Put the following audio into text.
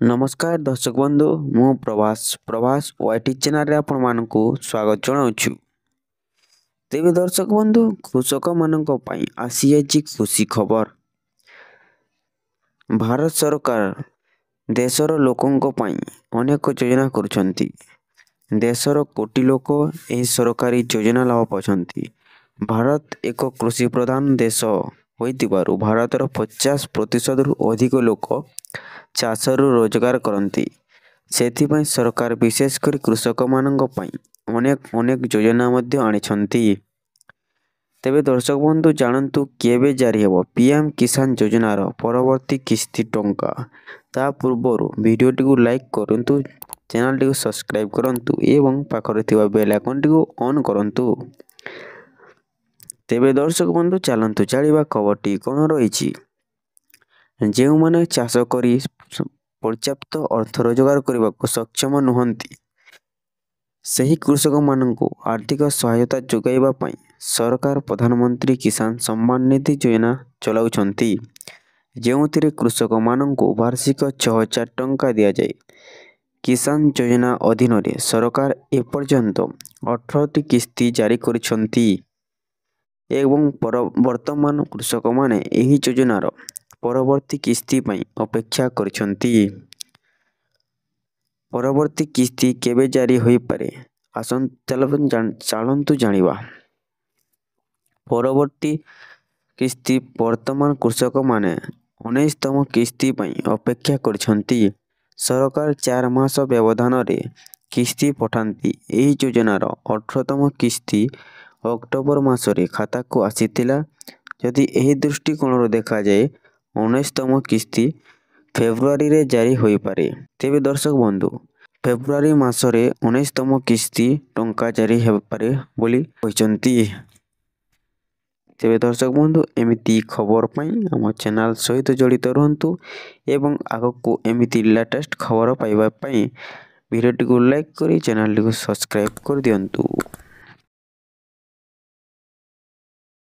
नमस्कार दर्शक बंधु मु प्रभास वाईटी चैनल रे आपण मानकु स्वागत जनाउछु। तेबे दर्शक बंधु कृषक मानक पई आसी खुशी खबर। भारत सरकार देशर लोकंक पई अनेक योजना करुछंती। देशर कोटी लोक एही सरकारी योजना लाभ पाछंती। भारत एक कृषि प्रधान देश होइतिबारु भारतर 50% रु अधिक लोक चाषरू रोजगार करती। सेथिपाई सरकार विशेष कर कृषक मानक पई अनेक योजना मध्य आनिछंती। तेबे दर्शक बंधु जानतु केबे जारी हेबो पीएम किसान योजनार परवर्ती किस्ती टंका। ता पूर्वरु वीडियोटी को लाइक करंतु, चैनल टी को सब्सक्राइब करंतु एवं पाखरे थिबा बेल आइकन टी को ऑन करंतु। तेबे दर्शक बंधु चलंतु जानिबा खबरटी कोन रहिछि। ଯେଉଁମାନେ ଚାଷ କରି ପର୍ଯ୍ୟାପ୍ତ ଅର୍ଥ ରୋଜଗାର କରିବାକୁ ସକ୍ଷମ ନୁହନ୍ତି ସେହି କୃଷକମାନଙ୍କୁ ଆର୍ଥିକ ସହାୟତା ଯୋଗାଇବା ପାଇଁ ସରକାର ପ୍ରଧାନମନ୍ତ୍ରୀ କିଷାନ ସମ୍ମାନ ନିଧି ଯୋଜନା ଚଲାଉଛନ୍ତି, ଯେଉଁଥିରେ କୃଷକମାନଙ୍କୁ ବାର୍ଷିକ 6,000 ଟଙ୍କା ଦିଆଯାଏ। କିଷାନ ଯୋଜନା ଅଧୀନରେ ସରକାର ଏପର୍ଯ୍ୟନ୍ତ 18ଟି କିସ୍ତି ଜାରି କରିଛନ୍ତି ଏବଂ ବର୍ତ୍ତମାନ କୃଷକମାନେ ଏହି ଯୋଜନାର ପରବର୍ତ୍ତୀ କିସ୍ତି ପାଇଁ ଅପେକ୍ଷା କରିଛନ୍ତି। ପରବର୍ତ୍ତୀ କିସ୍ତି କେବେ ଜାରି ହୋଇପାରେ ଚାଲନ୍ତୁ ଜାଣିବା। ପରବର୍ତ୍ତୀ କିସ୍ତି ବର୍ତ୍ତମାନ କୃଷକମାନେ 19ତମ କିସ୍ତି ପାଇଁ ଅପେକ୍ଷା କରିଛନ୍ତି। ସରକାର 4 ମାସ ବ୍ୟବଧାନରେ କିସ୍ତି ପଠାନ୍ତି। ଏହି ଯୋଜନାର 18ତମ କିସ୍ତି ଅକ୍ଟୋବର ମାସରେ ଖାତାକୁ ଆସିଥିଲା। ଯଦି ଏହି ଦୃଷ୍ଟିକୋଣରୁ ଦେଖାଯାଏ 19ତମ କିସ୍ତି ଫେବୃଆରୀରେ ଜାରି ହୋଇପାରେ। ତେବେ ଦର୍ଶକ ବନ୍ଧୁ ଫେବୃଆରୀ ମାସରେ 19ତମ କିସ୍ତି ଟଙ୍କା ଜାରି ହୋଇପାରେ ବୋଲି କହିଛନ୍ତି। ତେବେ ଦର୍ଶକ ବନ୍ଧୁ ଏମିତି ଖବର ପାଇଁ ଆମ ଚ୍ୟାନେଲ ସହିତ ଜଡ଼ିତ ରୁହନ୍ତୁ ଏବଂ ଆଗକୁ ଏମିତି ଲେଟେଷ୍ଟ ଖବର ପାଇବା ପାଇଁ ଭିଡ଼ିଓଟିକୁ ଲାଇକ୍ କରି ଚ୍ୟାନେଲଟିକୁ ସବସ୍କ୍ରାଇବ କରିଦିଅନ୍ତୁ।